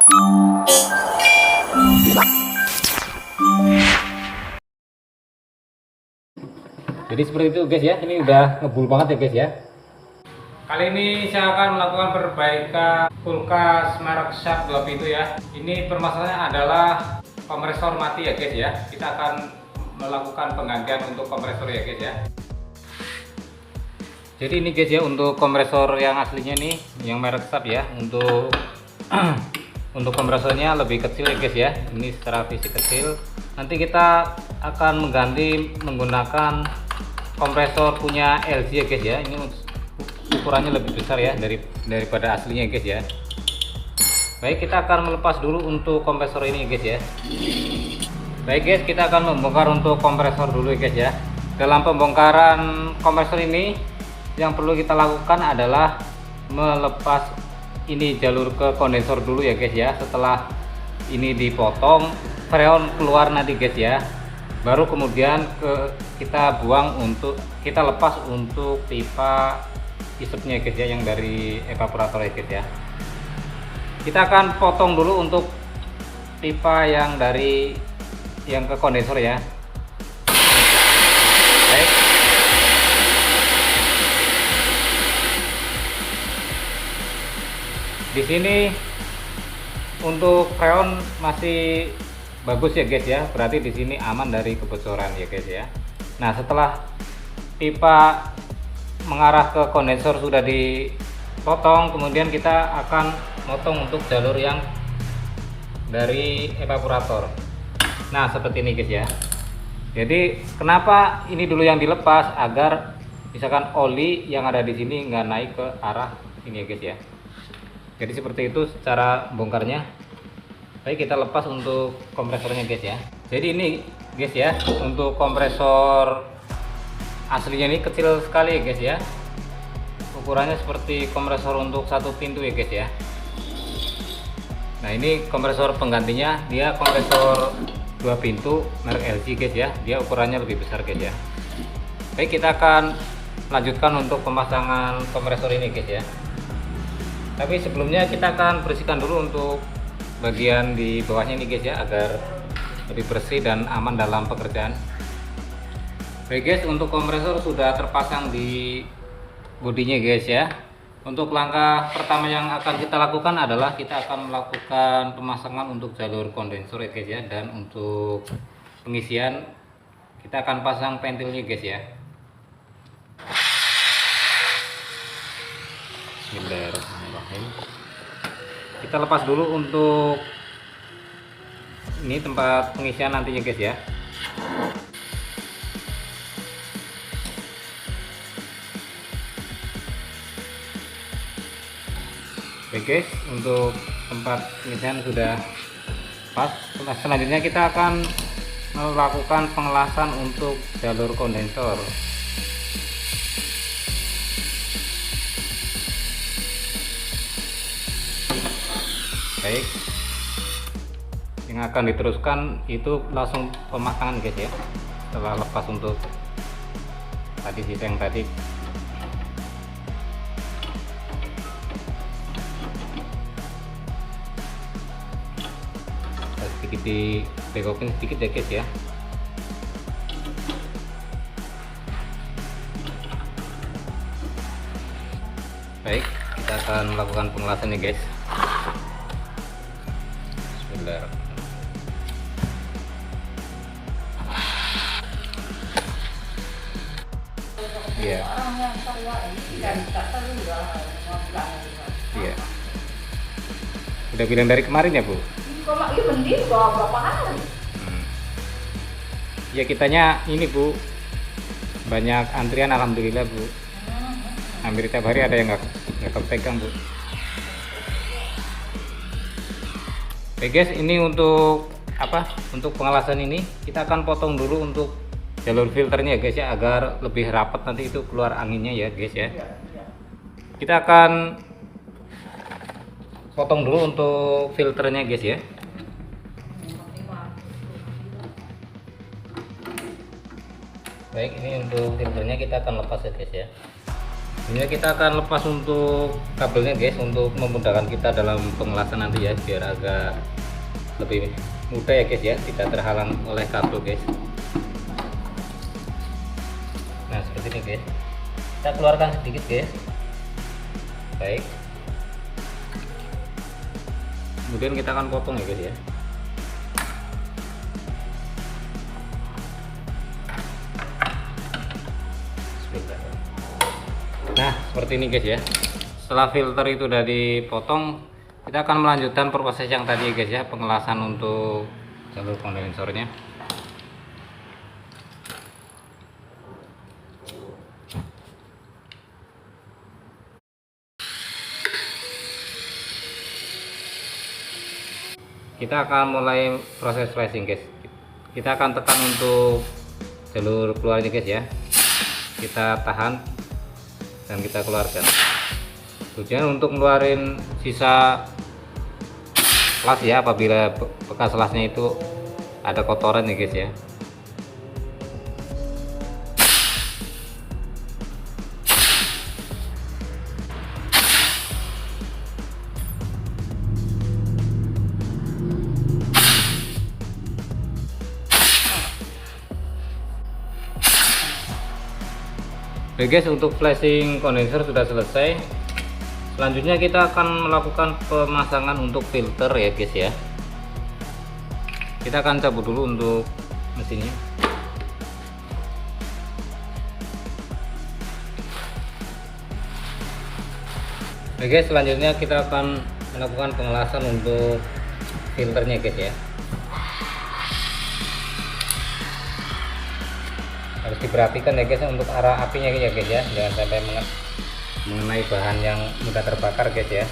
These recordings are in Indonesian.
Jadi seperti itu guys ya, ini udah ngebul banget ya guys ya. Kali ini saya akan melakukan perbaikan kulkas merek Sharp 2 pintu ya. Ini permasalahannya adalah kompresor mati ya guys ya. Kita akan melakukan penggantian untuk kompresor ya guys ya. Jadi ini guys ya, untuk kompresor yang aslinya nih, yang merek Sharp ya, untuk untuk kompresornya lebih kecil ya guys ya. Ini secara fisik kecil. Nanti kita akan mengganti menggunakan kompresor punya LG ya guys ya. Ini ukurannya lebih besar ya daripada aslinya guys ya. Baik, kita akan melepas dulu untuk kompresor ini guys ya. Baik guys, kita akan membongkar untuk kompresor dulu ya guys ya. Dalam pembongkaran kompresor ini yang perlu kita lakukan adalah melepas ini jalur ke kondensor dulu ya guys ya. Setelah ini dipotong, freon keluar nanti guys ya, baru kemudian kita buang untuk kita lepas untuk pipa isepnya guys ya, yang dari evaporator ya guys ya. Kita akan potong dulu untuk pipa yang dari yang ke kondensor ya. Baik, di sini untuk freon masih bagus ya guys ya, berarti di sini aman dari kebocoran ya guys ya. Nah, setelah pipa mengarah ke kondensor sudah dipotong, kemudian kita akan motong untuk jalur yang dari evaporator. Nah, seperti ini guys ya. Jadi kenapa ini dulu yang dilepas, agar misalkan oli yang ada di sini nggak naik ke arah ini ya guys ya. Jadi seperti itu cara bongkarnya. Baik, kita lepas untuk kompresornya guys ya. Jadi ini guys ya, untuk kompresor aslinya ini kecil sekali ya guys ya. Ukurannya seperti kompresor untuk satu pintu ya guys ya. Nah, ini kompresor penggantinya, dia kompresor 2 pintu merek LG guys ya. Dia ukurannya lebih besar guys ya. Baik, kita akan lanjutkan untuk pemasangan kompresor ini guys ya. Tapi sebelumnya kita akan bersihkan dulu untuk bagian di bawahnya ini guys ya, agar lebih bersih dan aman dalam pekerjaan. Baik guys, untuk kompresor sudah terpasang di bodinya guys ya. Untuk langkah pertama yang akan kita lakukan adalah kita akan melakukan pemasangan untuk jalur kondensor ya guys ya, dan untuk pengisian kita akan pasang pentilnya guys ya. Bismillahirrahmanirrahim. Kita lepas dulu untuk ini tempat pengisian nantinya guys ya. Oke guys, untuk tempat pengisian sudah pas. Selanjutnya kita akan melakukan pengelasan untuk jalur kondensor. Baik, yang akan diteruskan itu langsung pemasangan guys ya. Setelah lepas untuk tadi sisa yang tadi. Sedikit di begokin sedikit ya guys ya. Baik, kita akan melakukan pengelasan nih guys. Bismillahirrahmanirrahim. Iya. Iya. Udah bilang dari kemarin ya Bu? Kalau iya mending berapa hari? Ya kitanya ini Bu, banyak antrian alhamdulillah Bu. Hampir tiap hari ada yang nggak kepegang Bu. Oke guys, ini untuk apa? Untuk pengelasan ini kita akan potong dulu untuk jalur filternya guys ya, agar lebih rapat nanti itu keluar anginnya ya guys ya. Kita akan potong dulu untuk filternya guys ya. Baik, ini untuk filternya kita akan lepas ya guys ya. Ini kita akan lepas untuk kabelnya guys, untuk memudahkan kita dalam pengelasan nanti ya, biar agak lebih mudah ya guys ya, tidak terhalang oleh kabel guys. Nah seperti ini guys, kita keluarkan sedikit guys. Baik, kemudian kita akan potong ya guys ya. Nah seperti ini guys ya, setelah filter itu udah dipotong, kita akan melanjutkan proses yang tadi guys ya, pengelasan untuk jalur kondensornya. Kita akan mulai proses flashing guys. Kita akan tekan untuk jalur keluarnya guys ya, kita tahan dan kita keluarkan. Tujuan untuk ngeluarin sisa las ya, apabila bekas lasnya itu ada kotoran ya guys ya. Oke guys, untuk flashing kondensor sudah selesai. Selanjutnya kita akan melakukan pemasangan untuk filter ya guys ya. Kita akan cabut dulu untuk mesinnya. Oke guys, selanjutnya kita akan melakukan pengelasan untuk filternya guys ya. Harus diperhatikan ya guys untuk arah apinya ya guys ya, jangan sampai mengenai bahan yang mudah terbakar guys ya.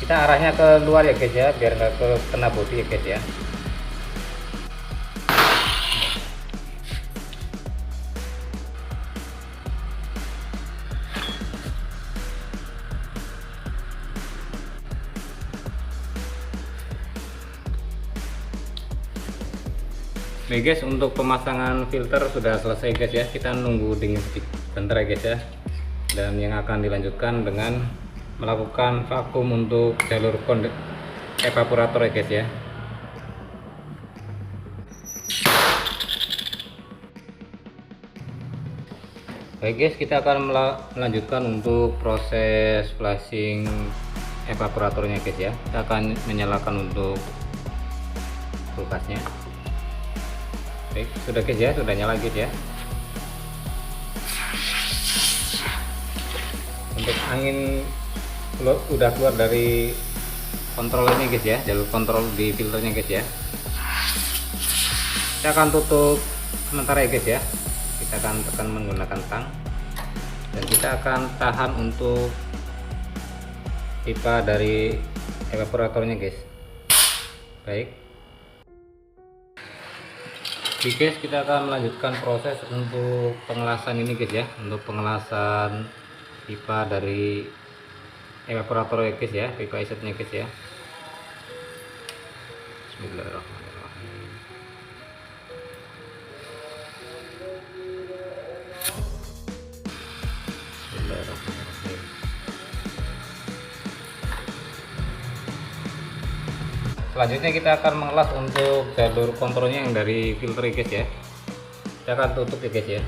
Kita arahnya ke luar ya guys ya, biar nggak kena bodi ya guys ya. Nih guys, untuk pemasangan filter sudah selesai guys ya. Kita nunggu dingin sedikit bentar ya guys ya. Dan yang akan dilanjutkan dengan melakukan vakum untuk jalur evaporator ya guys ya. Baik guys, kita akan melanjutkan untuk proses flashing evaporatornya guys ya. Kita akan menyalakan untuk kulkasnya. Baik, sudah guys ya, sudah nyala guys ya. Untuk angin udah keluar dari kontrol ini guys ya, jalur kontrol di filternya guys ya. Kita akan tutup sementara ya guys ya. Kita akan tekan menggunakan tang, dan kita akan tahan untuk pipa dari evaporatornya guys. Baik. Oke guys, kita akan melanjutkan proses untuk pengelasan ini guys ya, untuk pengelasan pipa dari evaporator ya guys ya, pipa isetnya guys ya. Bismillahirrahmanirrahim. Bismillahirrahmanirrahim. Selanjutnya kita akan mengelas untuk jalur kontrolnya yang dari filter ya guys ya. Kita akan tutup ya guys ya.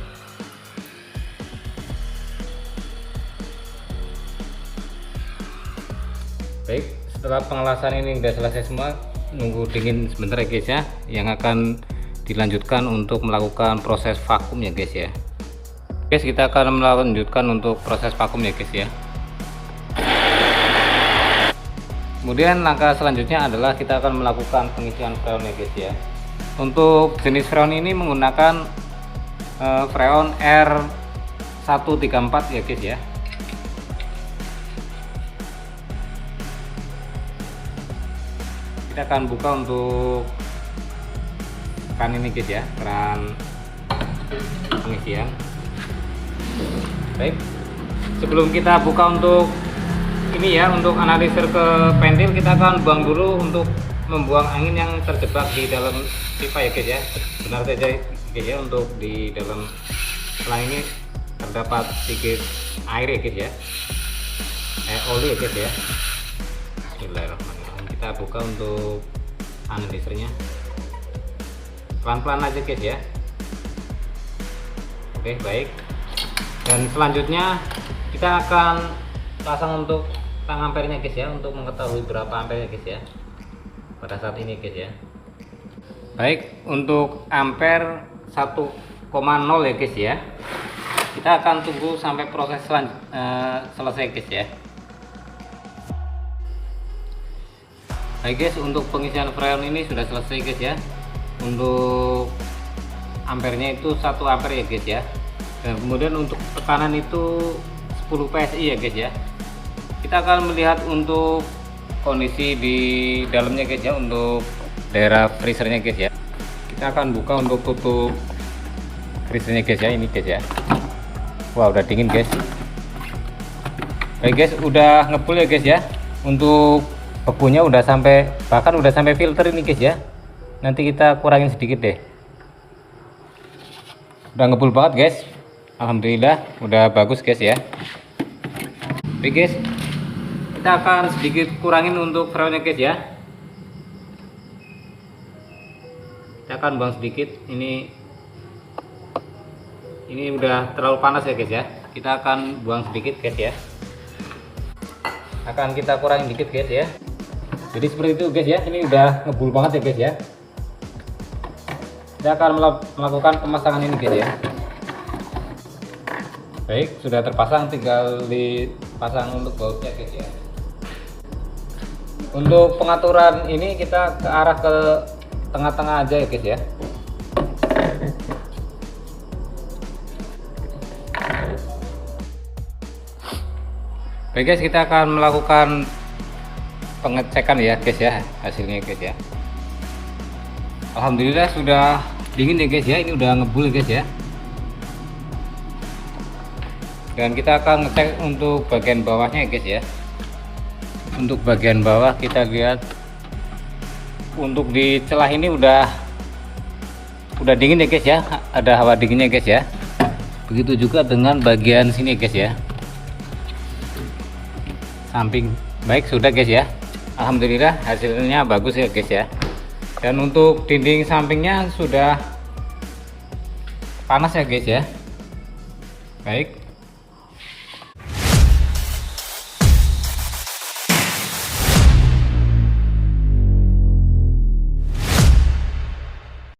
Baik, setelah pengelasan ini sudah selesai semua, nunggu dingin sebentar ya guys ya, yang akan dilanjutkan untuk melakukan proses vakum ya guys ya. Guys, kita akan melanjutkan untuk proses vakum ya guys ya. Kemudian langkah selanjutnya adalah kita akan melakukan pengisian freon ya guys ya. Untuk jenis freon ini menggunakan freon R134 ya guys ya. Kita akan buka untuk keran ini guys ya, keran pengisian. Baik, sebelum kita buka untuk ini ya, untuk analisir ke pentil, kita akan buang dulu untuk membuang angin yang terjebak di dalam pipa ya guys ya. Benar saja guys ya, untuk di dalam selang ini terdapat sedikit air ya guys ya, oli ya guys ya. Bismillahirrahmanirrahim. Kita buka untuk analisernya pelan-pelan aja guys ya. Oke, baik. Dan selanjutnya kita akan pasang untuk tang ampernya guys ya, untuk mengetahui berapa ampere guys ya pada saat ini guys ya. Baik, untuk ampere 1,0 ya guys ya. Kita akan tunggu sampai proses selesai guys ya. Baik guys, untuk pengisian freon ini sudah selesai guys ya. Untuk ampernya itu 1 ampere ya guys ya. Dan kemudian untuk tekanan itu 10 PSI ya guys ya. Kita akan melihat untuk kondisi di dalamnya guys ya, untuk daerah freezernya guys ya. Kita akan buka untuk tutup freezernya guys ya, ini guys ya. Wah, udah dingin guys. Baik guys, udah ngebul ya guys ya. Untuk bebunya udah sampai, bahkan udah sampai filter ini guys ya. Nanti kita kurangin sedikit deh. Udah ngebul banget guys. Alhamdulillah udah bagus guys ya. Baik guys, kita akan sedikit kurangin untuk freonnya guys ya. Kita akan buang sedikit. Ini udah terlalu panas ya guys ya. Kita akan buang sedikit guys ya. Akan kita kurangin dikit guys ya. Jadi seperti itu guys ya. Ini udah ngebul banget ya guys ya. Kita akan melakukan pemasangan ini guys ya. Baik, sudah terpasang, tinggal dipasang untuk bautnya guys ya. Untuk pengaturan ini kita ke arah ke tengah-tengah aja ya guys ya. Baik guys, kita akan melakukan pengecekan ya guys ya, hasilnya guys ya. Alhamdulillah sudah dingin ya guys ya, ini udah ngebul ya guys ya. Dan kita akan ngecek untuk bagian bawahnya ya guys ya. Untuk bagian bawah kita lihat, untuk di celah ini udah dingin ya guys ya, ada hawa dinginnya guys ya. Begitu juga dengan bagian sini guys ya, samping. Baik, sudah guys ya. Alhamdulillah hasilnya bagus ya guys ya. Dan untuk dinding sampingnya sudah panas ya guys ya. Baik,